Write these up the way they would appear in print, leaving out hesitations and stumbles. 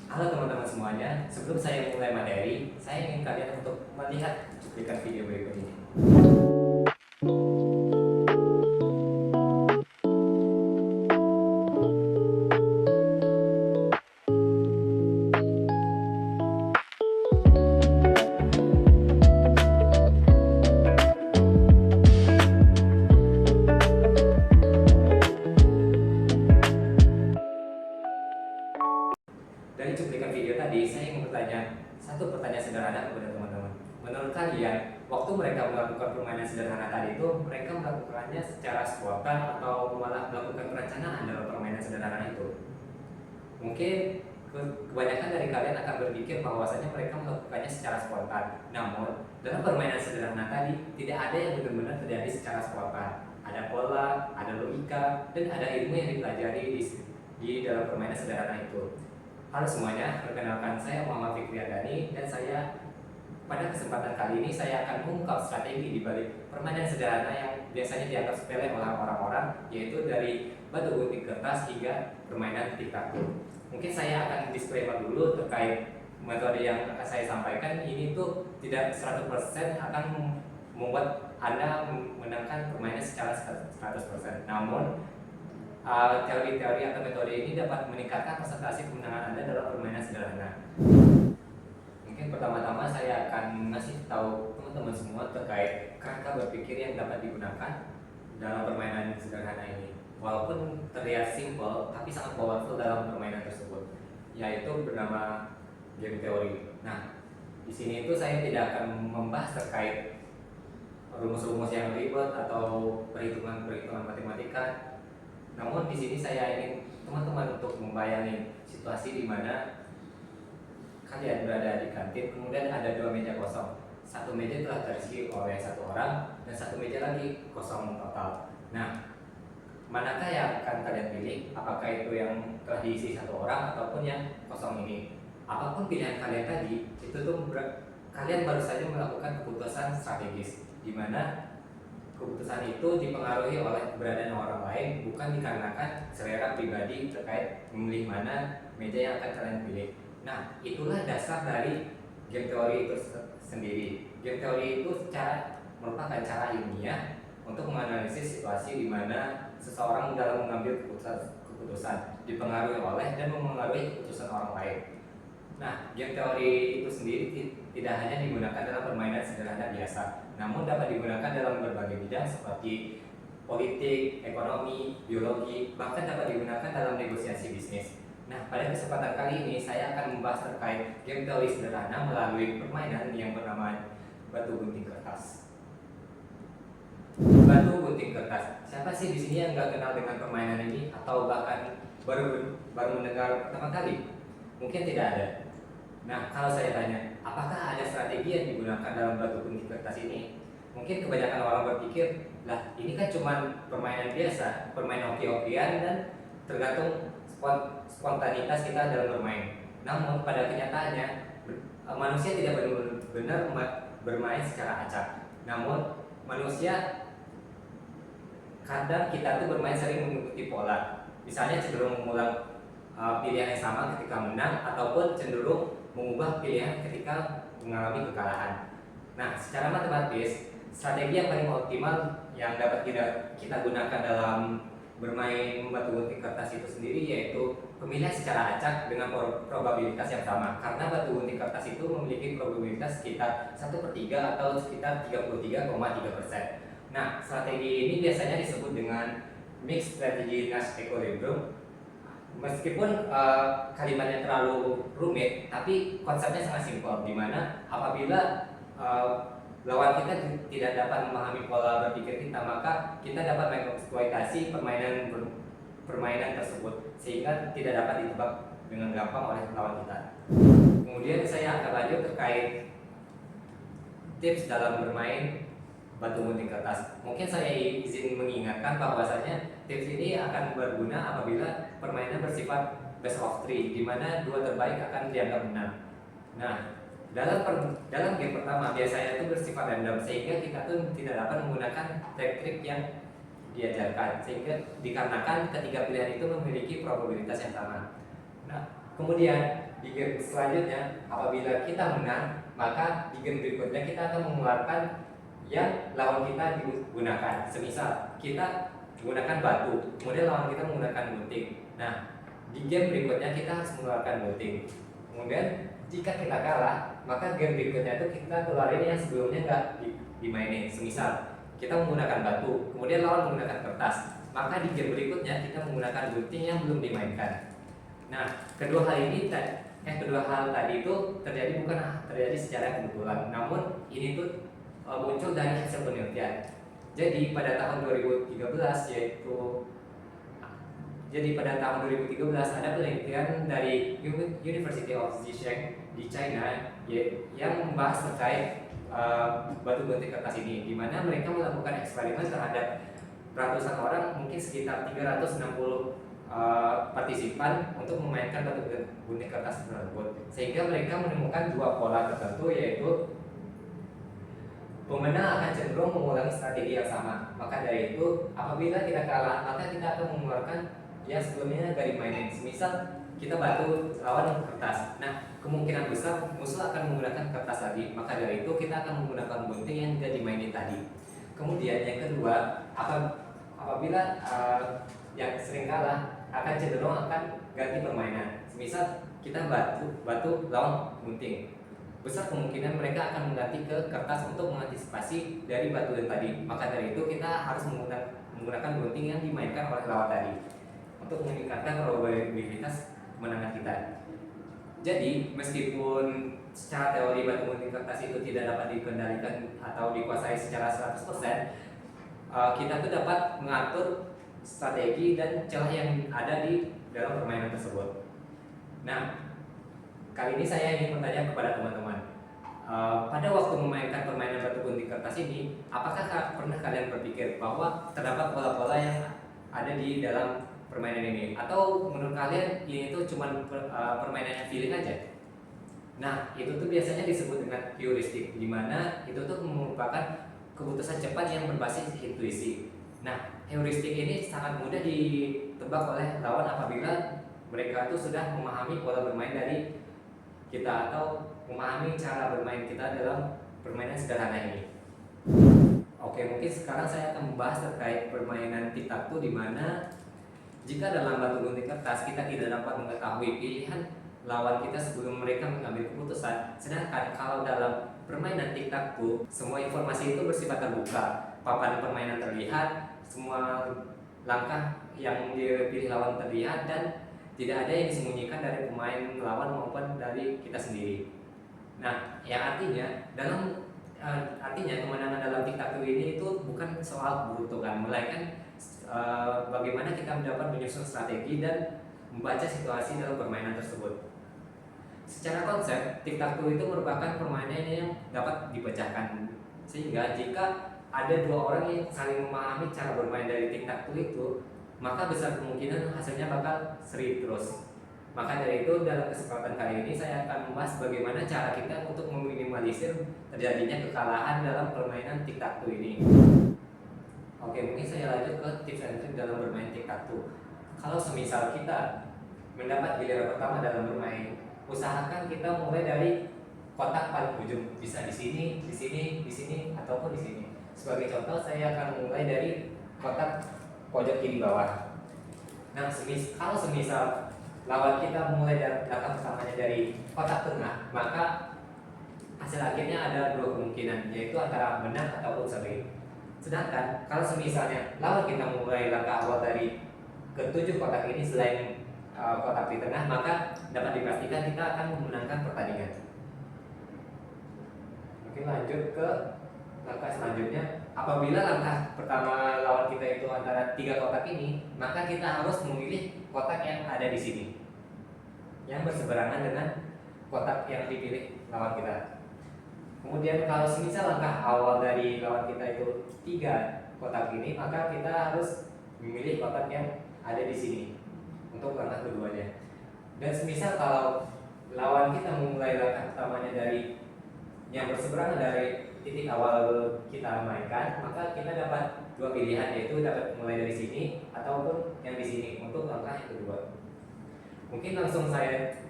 Halo teman-teman semuanya, sebelum saya mulai materi, saya ingin kalian untuk melihat cuplikan video berikut ini. Dari cuplikan video tadi, saya ingin bertanya satu pertanyaan sederhana kepada teman-teman. Menurut kalian, waktu mereka melakukan permainan sederhana tadi itu, mereka melakukannya secara spontan atau malah melakukan perencanaan dalam permainan sederhana itu? Mungkin kebanyakan dari kalian akan berpikir bahwasanya mereka melakukannya secara spontan. Namun, dalam permainan sederhana tadi, tidak ada yang benar-benar terjadi secara spontan. Ada pola, ada logika, dan ada ilmu yang dipelajari di dalam permainan sederhana itu. Halo semuanya, perkenalkan saya Muhammad Fikri Adani dan saya pada kesempatan kali ini saya akan mengungkap strategi di balik permainan sederhana yang biasanya dianggap sepele oleh orang-orang, yaitu dari batu gunting kertas hingga permainan tic-tac-toe. Mungkin saya akan disclaimer dulu terkait metode yang akan saya sampaikan ini tuh tidak 100% akan membuat Anda menangkan permainan secara 100%. Namun teori-teori atau metode ini dapat meningkatkan presentasi kemenangan Anda dalam permainan sederhana. Mungkin pertama-tama saya akan ngasih tahu teman-teman semua terkait kerangka berpikir yang dapat digunakan dalam permainan sederhana ini. Walaupun terlihat simple, tapi sangat powerful dalam permainan tersebut, yaitu bernama game teori. Nah, di sini itu saya tidak akan membahas terkait rumus-rumus yang ribet atau perhitungan-perhitungan matematika. Namun di sini saya ingin teman-teman untuk membayangin situasi di mana kalian berada di kantin, kemudian ada dua meja kosong. Satu meja telah terisi oleh satu orang dan satu meja lagi kosong total. Nah, manakah yang akan kalian pilih? Apakah itu yang telah diisi satu orang ataupun yang kosong ini? Apapun pilihan kalian tadi, itu tuh kalian baru saja melakukan keputusan strategis, di mana keputusan itu dipengaruhi oleh keberadaan orang lain, bukan dikarenakan selera pribadi terkait memilih mana meja yang akan kalian pilih. Nah, itulah dasar dari game teori itu sendiri. Game teori itu merupakan cara ilmiah untuk menganalisis situasi di mana seseorang dalam mengambil keputusan dipengaruhi oleh dan memengaruhi keputusan orang lain. Nah, game teori itu sendiri tidak hanya digunakan dalam permainan sederhana biasa, namun dapat digunakan dalam berbagai bidang seperti politik, ekonomi, biologi, bahkan dapat digunakan dalam negosiasi bisnis. Nah, pada kesempatan kali ini saya akan membahas terkait game teori sederhana melalui permainan yang bernama batu gunting kertas. Batu gunting kertas. Siapa sih di sini yang nggak kenal dengan permainan ini atau bahkan baru mendengar pertama kali? Mungkin tidak ada. Nah, kalau saya tanya, apakah ada strategi yang digunakan dalam batu gunting kertas ini? Mungkin kebanyakan orang berpikir, lah ini kan cuma permainan biasa, permainan hoki-hokian dan tergantung spontanitas kita dalam bermain. Namun pada kenyataannya, manusia tidak benar-benar bermain secara acak. Namun manusia kadang kita tuh bermain sering mengikuti pola. Misalnya cenderung mengulang pilihan yang sama ketika menang ataupun cenderung mengubah pilihan ketika mengalami kekalahan. Nah, secara matematis, strategi yang paling optimal yang dapat kita gunakan dalam bermain batu gunting kertas itu sendiri yaitu pemilihan secara acak dengan probabilitas yang sama. Karena batu gunting kertas itu memiliki probabilitas sekitar 1/3 atau sekitar 33,3%. Nah, strategi ini biasanya disebut dengan mixed strategy Nash equilibrium. Meskipun kalimatnya terlalu rumit, tapi konsepnya sangat simpel, di mana apabila lawan kita tidak dapat memahami pola berpikir kita, maka kita dapat mengeksploitasi permainan tersebut sehingga tidak dapat ditebak dengan gampang oleh lawan kita. Kemudian saya akan lanjut terkait tips dalam bermain batu gunting kertas. Mungkin saya izin mengingatkan bahwasanya tips ini akan berguna apabila permainan bersifat best of three, di mana dua terbaik akan dianggap menang. Nah, dalam game pertama biasanya itu bersifat random, sehingga kita tuh tidak dapat menggunakan trik-trik yang diajarkan, sehingga dikarenakan ketiga pilihan itu memiliki probabilitas yang sama. Nah, kemudian di game selanjutnya apabila kita menang, maka di game berikutnya kita akan mengeluarkan yang lawan kita digunakan. Semisal kita menggunakan batu, kemudian lawan kita menggunakan gunting. Nah, di game berikutnya kita harus mengeluarkan gunting. Kemudian jika kita kalah, maka game berikutnya itu kita keluarin yang sebelumnya nggak dimainin. Semisal kita menggunakan batu, kemudian lawan menggunakan kertas, maka di game berikutnya kita menggunakan gunting yang belum dimainkan. Nah, kedua hal tadi itu bukan terjadi secara kebetulan, namun ini tuh muncul dari hasil penelitian. Jadi pada tahun 2013 ada penelitian dari University of Zhejiang di China yang membahas terkait batu gunting kertas ini, di mana mereka melakukan eksperimen terhadap ratusan orang, mungkin sekitar 360 partisipan untuk memainkan batu gunting kertas tersebut, sehingga mereka menemukan dua pola tertentu, yaitu pemenang akan cenderung mengulangi strategi yang sama. Maka dari itu, apabila kita kalah, maka kita akan mengeluarkan yang sebelumnya gak dimainin. Semisal kita batu lawan kertas, nah kemungkinan besar musuh akan menggunakan kertas lagi. Maka dari itu kita akan menggunakan gunting yang gak dimainin tadi. Kemudian yang kedua, apabila yang sering kalah akan cenderung akan ganti permainan. Semisal kita batu lawan gunting, besar kemungkinan mereka akan mengganti ke kertas untuk mengantisipasi dari batu yang tadi. Maka dari itu kita harus menggunakan gunting yang dimainkan oleh lawan tadi untuk meningkatkan probabilitas kemenangan kita. Jadi meskipun secara teori batu gunting kertas itu tidak dapat dikendalikan atau dikuasai secara 100%, kita tuh dapat mengatur strategi dan celah yang ada di dalam permainan tersebut. Nah, kali ini saya ingin bertanya kepada teman-teman, pada waktu memainkan permainan batu gunting kertas ini, apakah pernah kalian berpikir bahwa terdapat pola-pola yang ada di dalam permainan ini, atau menurut kalian ini tuh cuma permainan yang feeling aja? Nah, itu tuh biasanya disebut dengan heuristik, di mana itu tuh merupakan keputusan cepat yang berbasis intuisi. Nah, heuristik ini sangat mudah ditebak oleh lawan apabila mereka itu sudah memahami pola bermain dari kita atau memahami cara bermain kita dalam permainan sederhana ini. Oke, mungkin sekarang saya akan membahas terkait permainan tic-tac-toe, di mana jika dalam batu gunting kertas kita tidak dapat mengetahui pilihan lawan kita sebelum mereka mengambil keputusan. Sedangkan kalau dalam permainan tic-tac-toe, semua informasi itu bersifat terbuka. Papan permainan terlihat, semua langkah yang dipilih lawan terlihat, dan tidak ada yang disembunyikan dari pemain lawan maupun dari kita sendiri. Nah, yang artinya kemenangan dalam tic-tac-toe ini itu bukan soal keberuntungan, melainkan bagaimana kita dapat menyusun strategi dan membaca situasi dalam permainan tersebut. Secara konsep, tic-tac-toe itu merupakan permainan yang dapat dipecahkan, sehingga jika ada dua orang yang saling memahami cara bermain dari tic-tac-toe itu, maka besar kemungkinan hasilnya bakal seri terus. Maka dari itu, dalam kesempatan kali ini saya akan membahas bagaimana cara kita untuk meminimalisir terjadinya kekalahan dalam permainan tic-tac-toe ini. Oke, mungkin saya lanjut ke tips and trik dalam bermain tic-tac-toe. Kalau semisal kita mendapat giliran pertama dalam bermain, usahakan kita mulai dari kotak paling ujung, bisa di sini, di sini, di sini, ataupun di sini. Sebagai contoh, saya akan mulai dari kotak pojok kiri bawah. Nah, kalau semisal lawan kita mulai dari langkah pertamanya dari kotak tengah, maka hasil akhirnya ada dua kemungkinan, yaitu antara menang ataupun seri. Sedangkan kalau semisalnya lawan kita mulai langkah awal dari ketujuh kotak ini selain kotak di tengah, maka dapat dipastikan kita akan memenangkan pertandingan. Oke, lanjut ke langkah selanjutnya. Apabila langkah pertama lawan kita itu antara tiga kotak ini, maka kita harus memilih kotak yang ada di sini, yang berseberangan dengan kotak yang dipilih lawan kita. Kemudian kalau semisal langkah awal dari lawan kita itu tiga kotak ini, maka kita harus memilih kotak yang ada di sini untuk langkah keduanya. Dan semisal kalau lawan kita memulai langkah pertamanya dari yang berseberangan dari titik awal kita mainkan, maka kita dapat dua pilihan, yaitu dapat mulai dari sini ataupun yang di sini untuk langkah yang kedua. Mungkin langsung saja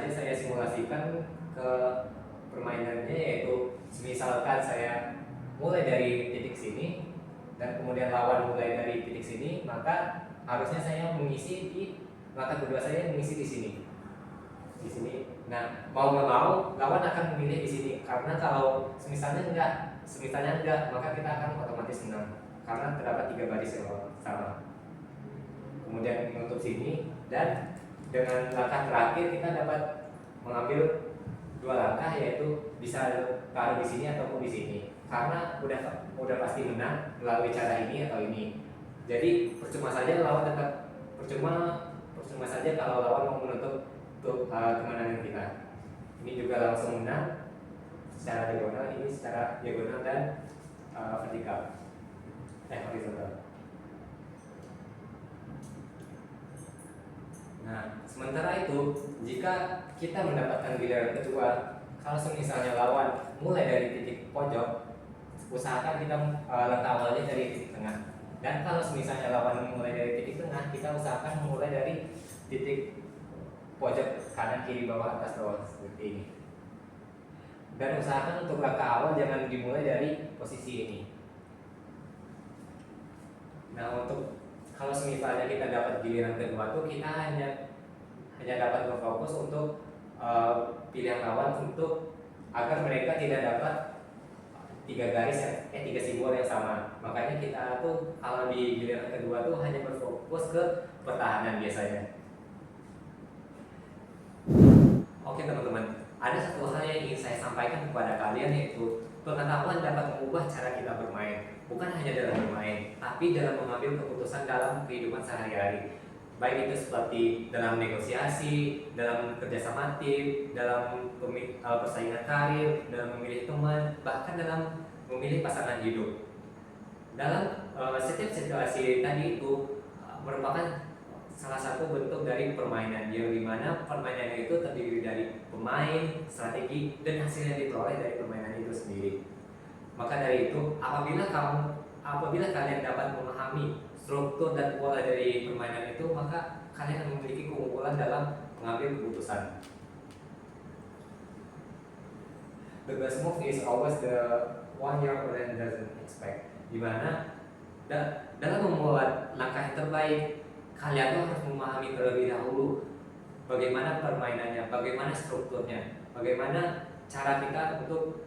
saya simulasikan ke permainannya, yaitu misalkan saya mulai dari titik sini dan kemudian lawan mulai dari titik sini, maka harusnya saya mengisi di langkah kedua, saya mengisi di sini. Nah, mau nggak mau lawan akan memilih di sini, karena kalau misalnya enggak, maka kita akan otomatis menang karena terdapat 3 baris yang sama. Kemudian menutup sini, dan dengan langkah terakhir kita dapat mengambil 2 langkah, yaitu bisa taruh di sini ataupun di sini, karena udah pasti menang melalui cara ini atau ini. Jadi percuma saja kalau lawan mau menutup kemenangan kita. Ini juga langsung menang secara diagonal, ini secara diagonal dan horizontal. Nah, sementara itu jika kita mendapatkan giliran kedua, kalau misalnya lawan mulai dari titik pojok, usahakan kita langkah awalnya dari titik tengah. Dan kalau misalnya lawan mulai dari titik tengah, kita usahakan mulai dari titik pojok kanan, kiri, bawah, atas, bawah, seperti ini. Dan usahakan untuk langkah awal jangan dimulai dari posisi ini. Nah, untuk kalau misalnya kita dapat giliran kedua tuh, kita hanya dapat berfokus untuk pilihan lawan untuk agar mereka tidak dapat 3 simbol yang sama. Makanya kita tuh kalau di giliran kedua tuh hanya berfokus ke pertahanan biasanya. Oke teman-teman, ada satu hal yang ingin saya sampaikan kepada kalian, yaitu pengetahuan dapat mengubah cara kita bermain, bukan hanya dalam bermain, tapi dalam mengambil keputusan dalam kehidupan sehari-hari. Baik itu seperti dalam negosiasi, dalam kerjasama tim, dalam persaingan karir, dalam memilih teman, bahkan dalam memilih pasangan hidup. Dalam setiap situasi tadi itu merupakan salah satu bentuk dari permainan, yang dimana permainan itu terdiri dari pemain, strategi, dan hasil yang diperoleh dari permainan itu sendiri. Maka dari itu, apabila kalian dapat memahami struktur dan pola dari permainan itu, maka kalian memiliki keunggulan dalam mengambil keputusan. The best move is always the one your opponent doesn't expect. Dimana dalam membuat langkah yang terbaik, kalian harus memahami terlebih dahulu bagaimana permainannya, bagaimana strukturnya, bagaimana cara kita untuk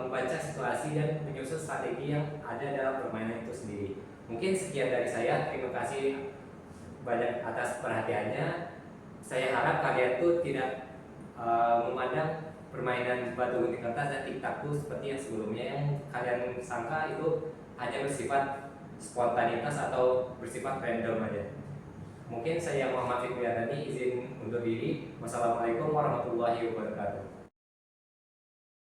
membaca situasi dan menyusun strategi yang ada dalam permainan itu sendiri. Mungkin sekian dari saya, terima kasih banyak atas perhatiannya. Saya harap kalian tuh tidak memandang permainan batu gunting kertas dan tiktak tuh seperti yang sebelumnya, yang kalian sangka itu hanya bersifat spontanitas atau bersifat random aja. Mungkin saya Muhammad Fikri Adani izin undur diri. Wassalamualaikum warahmatullahi wabarakatuh.